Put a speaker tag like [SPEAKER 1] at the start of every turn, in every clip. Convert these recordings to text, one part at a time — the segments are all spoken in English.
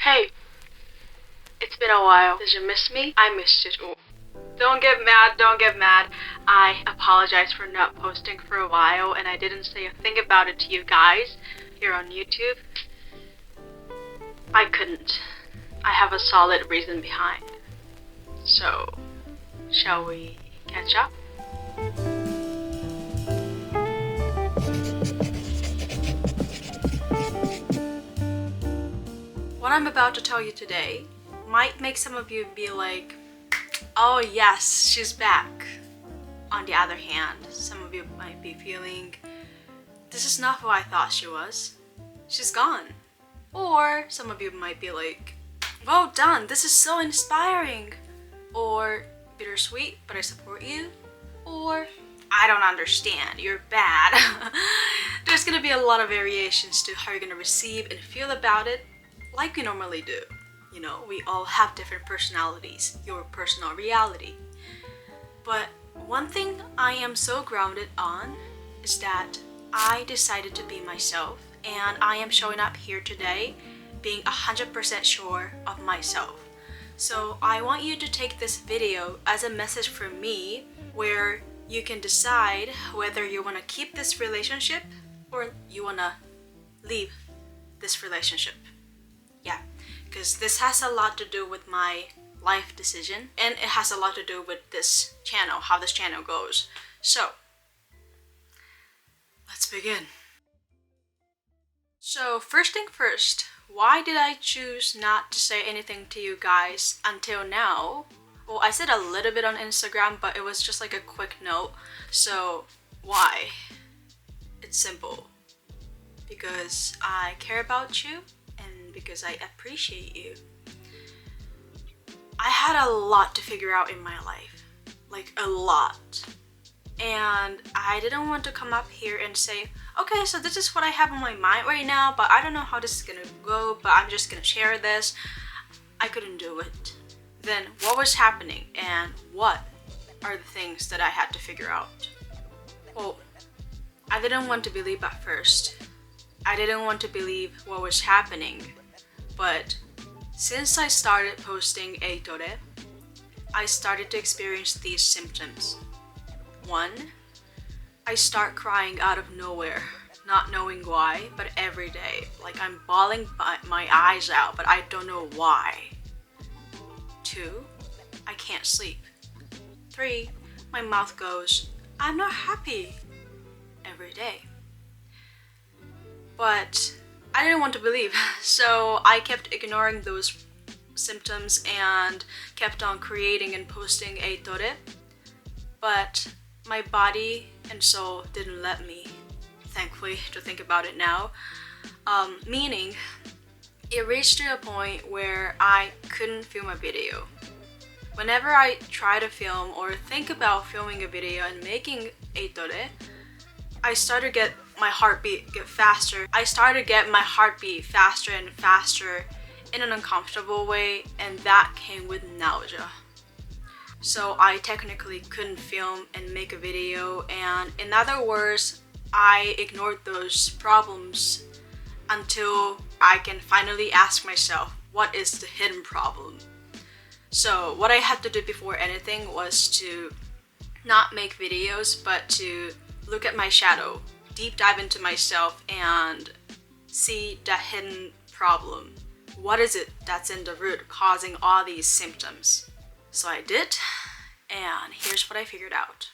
[SPEAKER 1] Hey, it's been a while. Did you miss me? I missed you too. Don't get mad. I apologize for not posting for a while and I didn't say a thing about it to you guys here on YouTube. I couldn't. I have a solid reason behind. So, shall we catch up? What I'm about to tell you today might make some of you be like, oh yes, she's back. On the other hand, some of you might be feeling, this is not who I thought she was. She's gone. Or some of you might be like, well done, this is so inspiring. Or bittersweet, but I support you. Or I don't understand, you're bad. There's gonna be a lot of variations to how you're gonna receive and feel about it, like we normally do. You know, we all have different personalities, your personal reality. But one thing I am so grounded on is that I decided to be myself, and I am showing up here today being 100% sure of myself. So I want you to take this video as a message from me where you can decide whether you want to keep this relationship or you want to leave this relationship. Yeah, because this has a lot to do with my life decision and it has a lot to do with this channel, how this channel goes. So, let's begin. So first thing first, why did I choose not to say anything to you guys until now? Well, I said a little bit on Instagram, but it was just like a quick note. So why? It's simple. Because I care about you and because I appreciate you. I had a lot to figure out in my life, like a lot. And I didn't want to come up here and say, okay, so this is what I have on my mind right now, but I don't know how this is gonna go, but I'm just gonna share this. I couldn't do it. Then what was happening and what are the things that I had to figure out? Well, I didn't want to believe at first. I didn't want to believe what was happening, but since I started posting Eitore, I started to experience these symptoms. 1, I start crying out of nowhere, not knowing why, but every day. Like I'm bawling my eyes out, but I don't know why. 2, I can't sleep. 3, my mouth goes, I'm not happy, every day. But I didn't want to believe, so I kept ignoring those symptoms and kept on creating and posting Eitore. But my body and soul didn't let me, thankfully, to think about it now. Meaning, it reached to a point where I couldn't film a video. Whenever I try to film or think about filming a video and making Eitore, I started to get my heartbeat get faster. I started to get my heartbeat faster and faster in an uncomfortable way, and that came with nausea. So I technically couldn't film and make a video, and in other words, I ignored those problems until I can finally ask myself, what is the hidden problem? So what I had to do before anything was to not make videos, but to look at my shadow, deep dive into myself and see the hidden problem. What is it that's in the root causing all these symptoms? So I did, and here's what I figured out.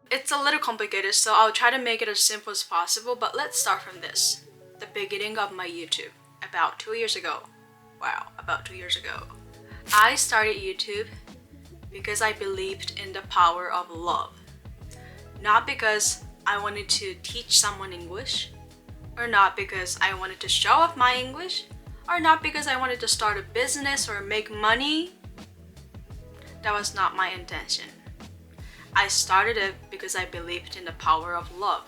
[SPEAKER 1] It's a little complicated, so I'll try to make it as simple as possible, but let's start from this. The beginning of my YouTube, about 2 years ago. Wow, about 2 years ago. I started YouTube because I believed in the power of love. Not because I wanted to teach someone English, or not because I wanted to show off my English, or not because I wanted to start a business or make money. That was not my intention. I started it because I believed in the power of love.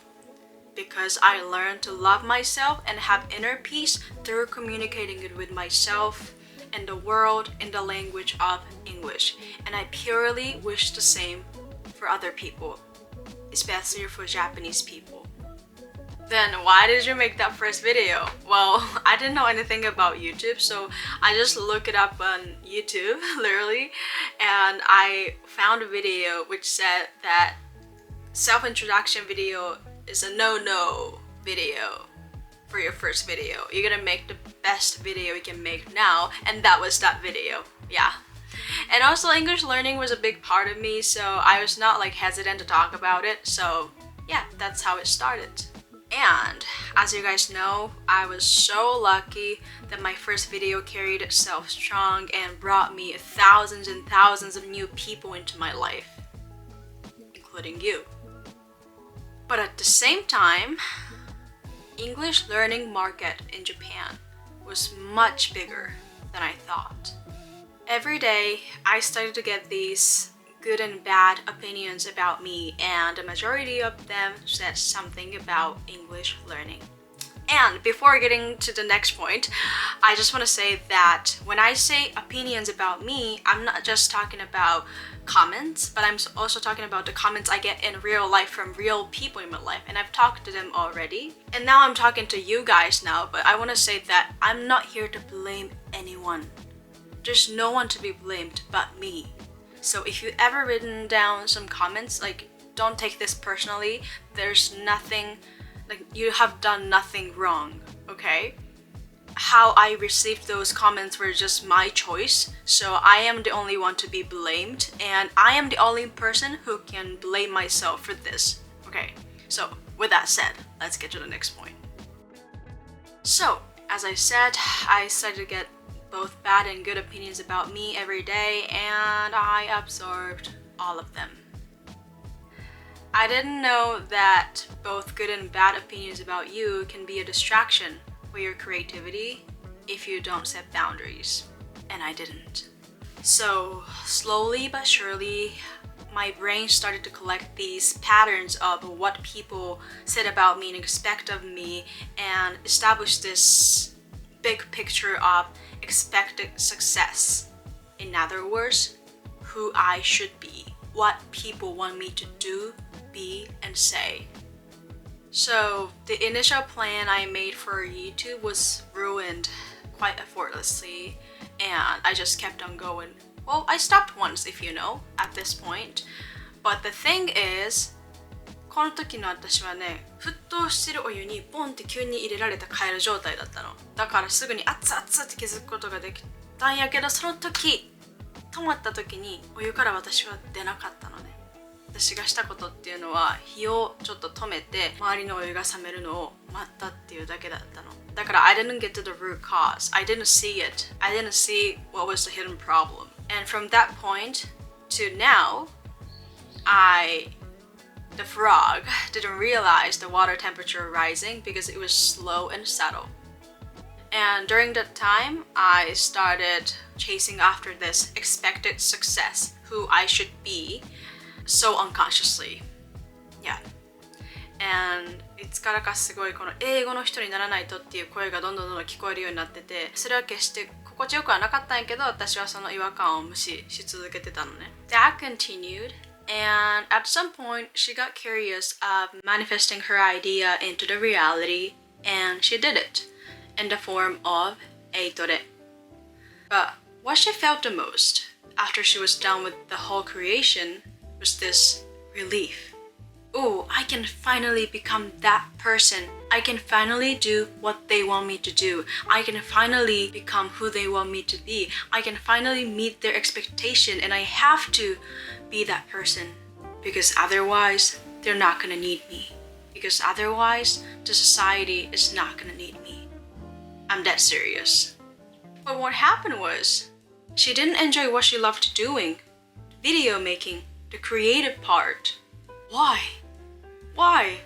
[SPEAKER 1] Because I learned to love myself and have inner peace through communicating it with myself and the world in the language of English. And I purely wish the same for other people, especially for Japanese people. Then why did you make that first video? Well, I didn't know anything about YouTube, so I just looked it up on YouTube, literally, and I found a video which said that self-introduction video is a no-no video for your first video. You're gonna make the best video you can make now, and that was that video. Yeah. And also English learning was a big part of me, so I was not like hesitant to talk about it. So yeah, that's how it started. And as you guys know, I was so lucky that my first video carried itself strong and brought me thousands and thousands of new people into my life, including you. But at the same time, English learning market in Japan was much bigger than I thought. Every day, I started to get these good and bad opinions about me, and the majority of them said something about English learning. And before getting to the next point, I just want to say that when I say opinions about me, I'm not just talking about comments, but I'm also talking about the comments I get in real life from real people in my life, and I've talked to them already. And now I'm talking to you guys now, but I want to say that I'm not here to blame anyone. There's no one to be blamed but me. So if you ever written down some comments, like, don't take this personally. There's nothing, like, you have done nothing wrong, okay? How I received those comments were just my choice, so I am the only one to be blamed, and I am the only person who can blame myself for this, okay? So with that said, let's get to the next point. So, as I said, I started to get both bad and good opinions about me every day, and I absorbed all of them. I didn't know that both good and bad opinions about you can be a distraction for your creativity if you don't set boundaries, and I didn't. So slowly but surely, my brain started to collect these patterns of what people said about me and expect of me, and establish this big picture of expected success. In other words, who I should be, what people want me to do, be, and say. So the initial plan I made for YouTube was ruined quite effortlessly, and I just kept on going. Well, I stopped once, if you know, at this point. But the thing is, この時の私はね、沸騰してるお湯にポンって急に入れられたカエル状態だったの。だからすぐに熱々って気づくことができたんやけど、その時止まった時にお湯から私は出なかったのね。私がしたことっていうのは火をちょっと止めて周りのお湯が冷めるのを待ったっていうだけだったの。だから I didn't get to the root cause. I didn't see it. I didn't see what was the hidden problem. And from that point to now, the frog didn't realize the water temperature rising because it was slow and subtle. And during that time, I started chasing after this expected success, who I should be, so unconsciously. Yeah. And いつからかすごいこの英語の人にならないとっていう声がどんどん聞こえるようになってて、それは決して心地よくはなかったんやけど、私はその違和感を無視し続けてたのね。That continued, and at some point she got curious of manifesting her idea into the reality, and she did it in the form of 8-ore. But what she felt the most after she was done with the whole creation was this relief. Oh, I can finally become that person. I can finally do what they want me to do. I can finally become who they want me to be. I can finally meet their expectation, and I have to be that person, because otherwise they're not gonna need me. Because otherwise the society is not gonna need me. I'm that serious. But what happened was, she didn't enjoy what she loved doing, video making, the creative part. Why? Why?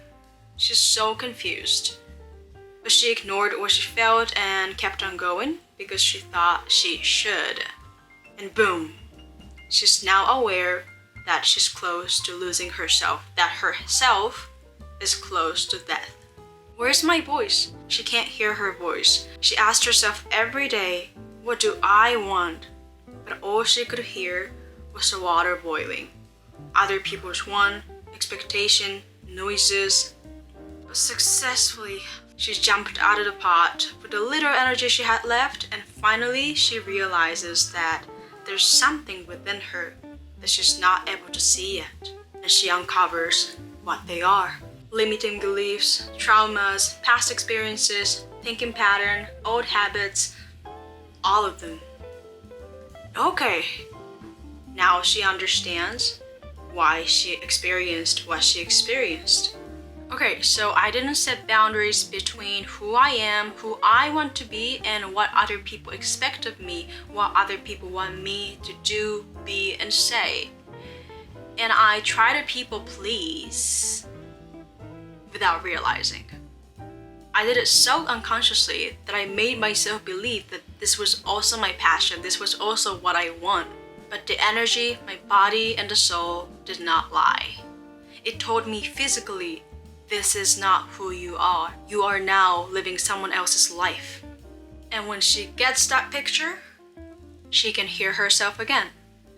[SPEAKER 1] She's so confused. But she ignored what she felt and kept on going because she thought she should. And boom, she's now aware that she's close to losing herself, that herself is close to death. Where's my voice? She can't hear her voice. She asked herself every day, what do I want? But all she could hear was the water boiling. Other people's want, expectation, noises. But successfully, she jumped out of the pot with the little energy she had left, and finally she realizes that there's something within her that she's not able to see yet, and she uncovers what they are. Limiting beliefs, traumas, past experiences, thinking pattern, old habits, all of them. Okay, now she understands why she experienced what she experienced. Okay, so I didn't set boundaries between who I am, who I want to be, and what other people expect of me, what other people want me to do, be, and say. And I try to people please without realizing. I did it so unconsciously that I made myself believe that this was also my passion, this was also what I want. But the energy, my body, and the soul did not lie. It told me physically, this is not who you are. You are now living someone else's life. And when she gets that picture, she can hear herself again.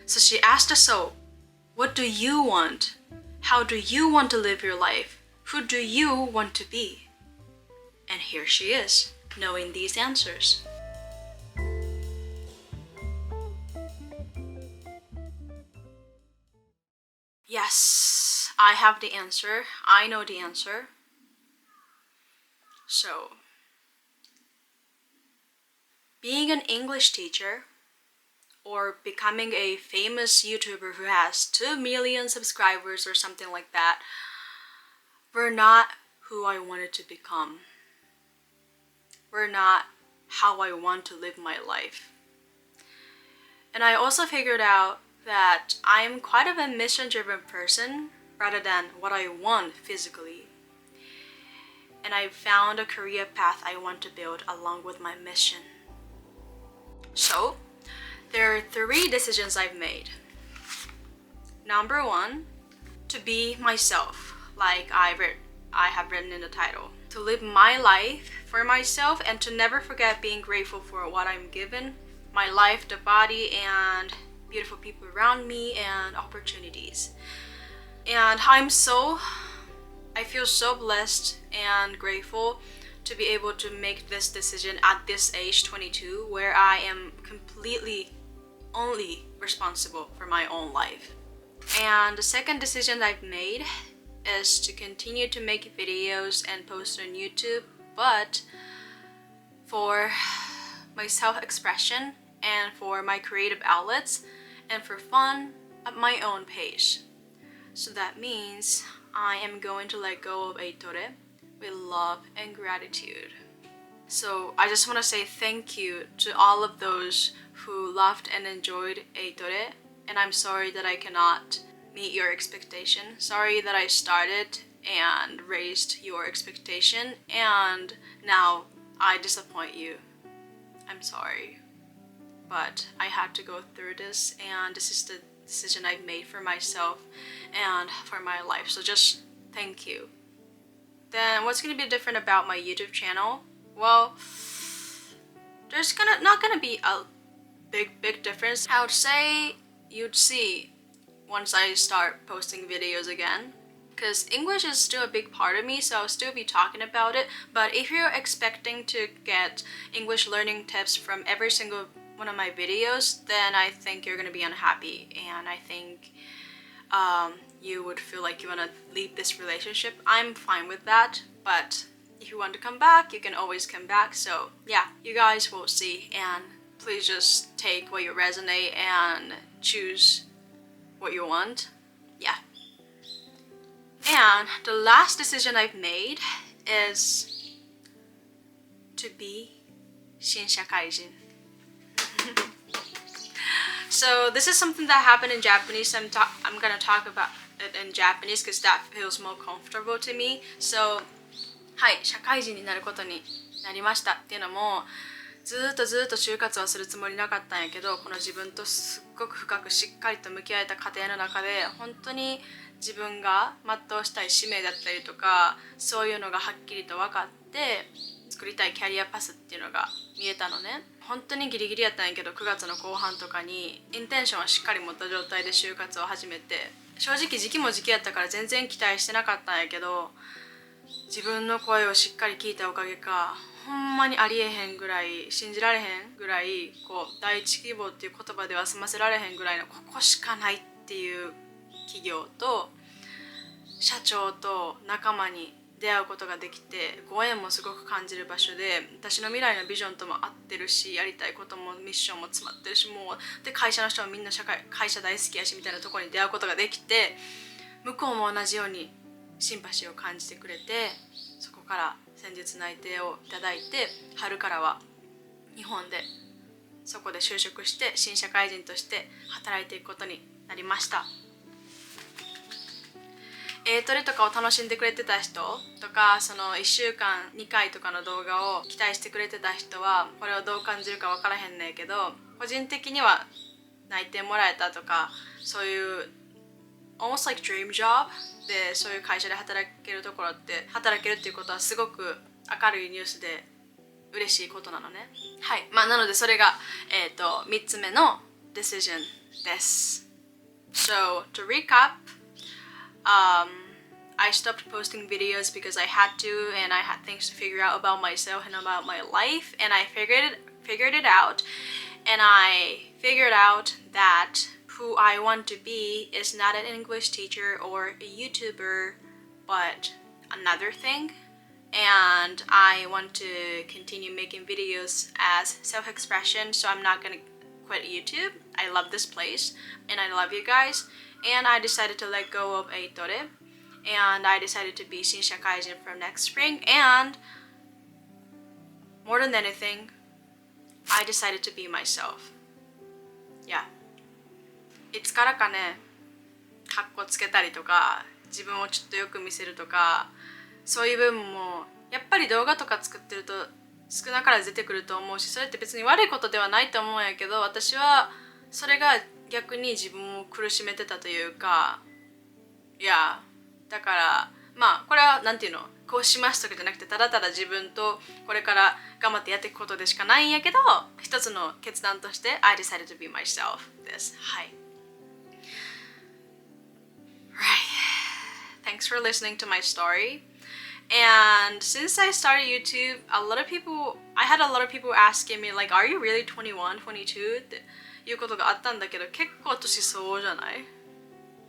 [SPEAKER 1] So she asked the soul, what do you want? How do you want to live your life? Who do you want to be? And here she is, knowing these answers. Yes, I have the answer. I know the answer. So, being an English teacher or becoming a famous YouTuber who has 2 million subscribers or something like that were not who I wanted to become. Were not how I want to live my life. And I also figured out that I'm quite of a mission-driven person rather than what I want physically. And I found a career path I want to build along with my mission. So, there are 3 decisions I've made. Number 1, to be myself, like I have written in the title. To live my life for myself and to never forget being grateful for what I'm given, my life, the body, and beautiful people around me, and opportunities. And I feel so blessed and grateful to be able to make this decision at this age, 22, where I am completely only responsible for my own life. And the second decision I've made is to continue to make videos and post on YouTube, but for my self-expression and for my creative outlets and for fun at my own pace. So that means I am going to let go of Eitore with love and gratitude. So I just want to say thank you to all of those who loved and enjoyed Eitore, and I'm sorry that I cannot meet your expectation. Sorry that I started and raised your expectation and now I disappoint you. I'm sorry. But I had to go through this, and this is the decision I've made for myself and for my life. So just thank you. Then what's going to be different about my YouTube channel? Well, there's not gonna be a big difference. I would say you'd see once I start posting videos again, because English is still a big part of me, so I'll still be talking about it. But if you're expecting to get English learning tips from every single one of my videos, then I think you're gonna be unhappy, and I think you would feel like you want to leave this relationship. I'm fine with that, but if you want to come back, you can always come back. So yeah, you guys will see, and please just take what you resonate and choose what you want. Yeah. And the last decision I've made is to be 新社会人. So this is something that happened in Japanese. I'm gonna talk about it in Japanese because that feels more comfortable to me. So はい、社会人になることになりましたっていうのも、ずっと就活はするつもりなかったんやけど、この自分とすっごく深くしっかりと向き合えた過程の中で、本当に自分が全うしたい使命だったりとか、そういうのがはっきりと分かって作りたいキャリアパスっていうのが見えたのね。本当にギリギリやったんやけど、9月の後半とかにインテンションはしっかり持った状態で就活を始めて、正直時期も時期やったから全然期待してなかったんやけど、自分の声をしっかり聞いたおかげか、ほんまにありえへんぐらい、信じられへんぐらい、第一希望っていう言葉では済ませられへんぐらいのここしかないっていう企業と社長と仲間に出会うことができて、ご縁もすごく感じる場所で、私の未来のビジョンとも合ってるし、やりたいこともミッションも詰まってるし、もうで会社の人もみんな会社大好きやしみたいなところに出会うことができて、向こうも同じようにシンパシーを感じてくれて、そこから先日内定をいただいて、春からは日本でそこで就職して新社会人として働いていくことになりました。トレとかを楽しんでくれてた人とか、その1週間2回とかの動画を期待してくれてた人はこれをどう感じるか分からへんねんけど、個人的には内定もらえたとか、そういう almost like dream job でそういう会社で働けるっていうことはすごく明るいニュースで嬉しいことなのね。はい、なのでそれが、3つ目の decision です。So to recap,I stopped posting videos because I had to, and I had things to figure out about myself and about my life, and I figured it out, and I figured out that who I want to be is not an English teacher or a YouTuber, but another thing, and I want to continue making videos as self-expression, so I'm not gonna quit YouTube. I love this place, and I love you guys, and I decided to let go of Eitore, and I decided to be Shinsha Kaijin from next spring, and more than anything, I decided to be myself. Yeah. いつからかね、かっこつけたりとか、自分をちょっとよく見せるとか、そういう部分もやっぱり動画とか作ってると少なからず出てくると思うし、それって別に悪いことではないと思うんやけど、私はそれが逆に自分を苦しめてたというか、いや、だからこれはなんていうの、こうしますとかじゃなくて、ただただ自分とこれから頑張ってやっていくことでしかないんやけど、一つの決断として I decided to be myself です。はい。Right. Thanks for listening to my story. And since I started YouTube, I had a lot of people asking me like, are you really 21, 22? っていうことがあったんだけど、結構年相応じゃないっ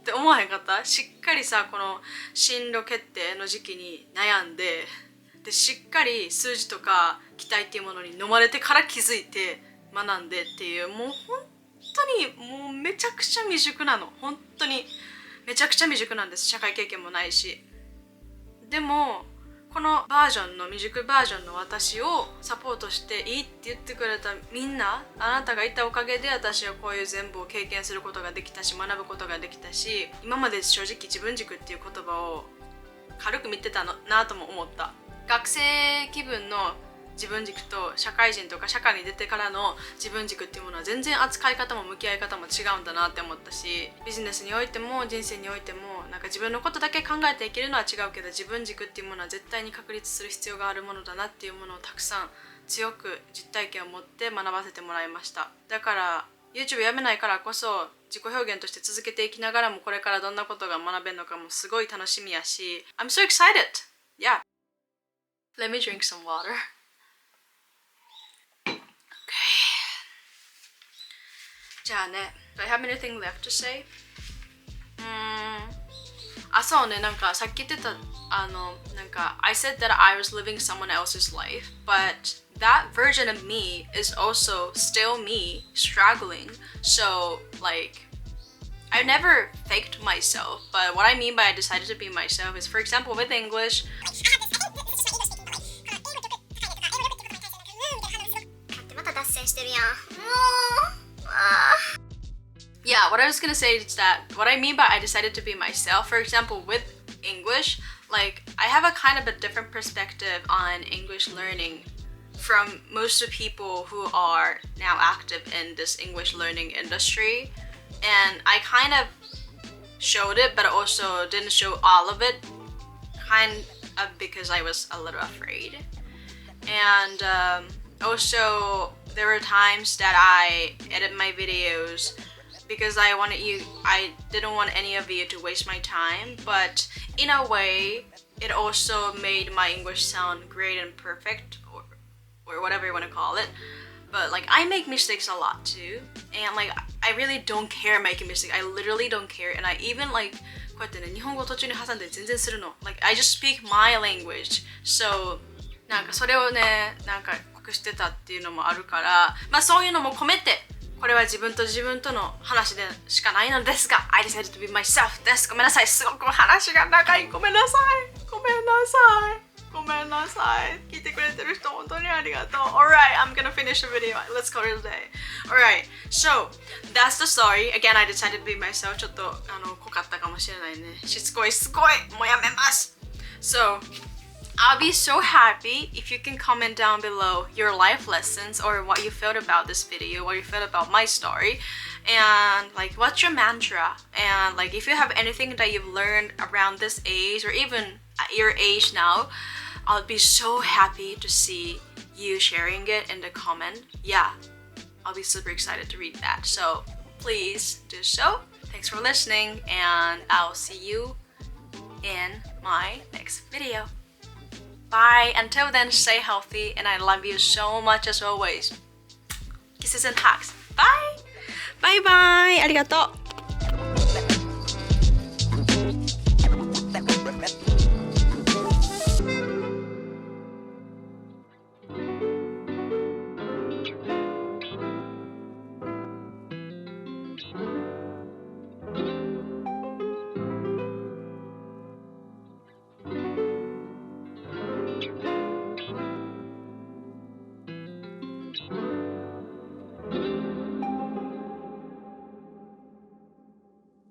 [SPEAKER 1] て思わへんかった？しっかりさ、この進路決定の時期に悩んで、しっかり数字とか期待っていうものに飲まれてから気づいて学んでっていう、もう本当にもうめちゃくちゃ未熟なの。本当にめちゃくちゃ未熟なんです。社会経験もないし。でもこのバージョンの未熟バージョンの私をサポートしていいって言ってくれたみんな、あなたがいたおかげで私はこういう全部を経験することができたし、学ぶことができたし、今まで正直自分軸っていう言葉を軽く見てたのなとも思った。学生気分の自分軸と社会人とか社会に出てからの自分軸っていうものは全然扱い方も向き合い方も違うんだなって思ったし、ビジネスにおいても人生においてもなんか自分のことだけ考えていけるのは違うけど、自分軸っていうものは絶対に確立する必要があるものだなっていうものをたくさん強く実体験を持って学ばせてもらいました。だから YouTube やめないからこそ自己表現として続けていきながらも、これからどんなことが学べるのかもすごい楽しみやし、 I'm so excited! Yeah! Let me drink some water. Okay. じゃあね、do I have anything left to say? そうね、なんかさっき言ってたなんか I said that I was living someone else's life, but that version of me is also still me struggling. So like I never faked myself, but what I mean by I decided to be myself is, for example, with English, yeah, what I was gonna say is that what I mean by I decided to be myself, for example, with English, like I have a kind of a different perspective on English learning from most of people who are now active in this English learning industry. And I kind of showed it, but also didn't show all of it, kind of because I was a little afraid. And also there were times that I edit my videos because I didn't want any of you to waste my time, but in a way it also made my English sound great and perfect, or whatever you want to call it. But like I make mistakes a lot too, and like I really don't care making mistakes. I literally don't care, and I even like こうやってね日本語途中に挟んで全然するの。Like I just speak my language. So なんかそれをねなんか隠してたっていうのもあるから、まあそういうのも込めてこれは自分との話でしかないのですが I decided to be myself です。ごめんなさい、すごく話が長い。ごめんなさい。ごめんなさい。ごめんなさい。聞いてくれてる人本当にありがとう。Alright, I'm gonna finish the video. Let's call it a day. Alright, so that's the story. Again, I decided to be myself. ちょっと濃かったかもしれないね。しつこい、すごい。もうやめます。So, I'll be so happy if you can comment down below your life lessons or what you felt about this video, what you felt about my story, and like what's your mantra, and like if you have anything that you've learned around this age or even at your age now, I'll be so happy to see you sharing it in the comment. Yeah, I'll be super excited to read that. So please do so. Thanks for listening, and I'll see you in my next video. Bye. Until then, stay healthy, and I love you so much as always. Kisses and hugs. Bye. Bye bye. ありがとう。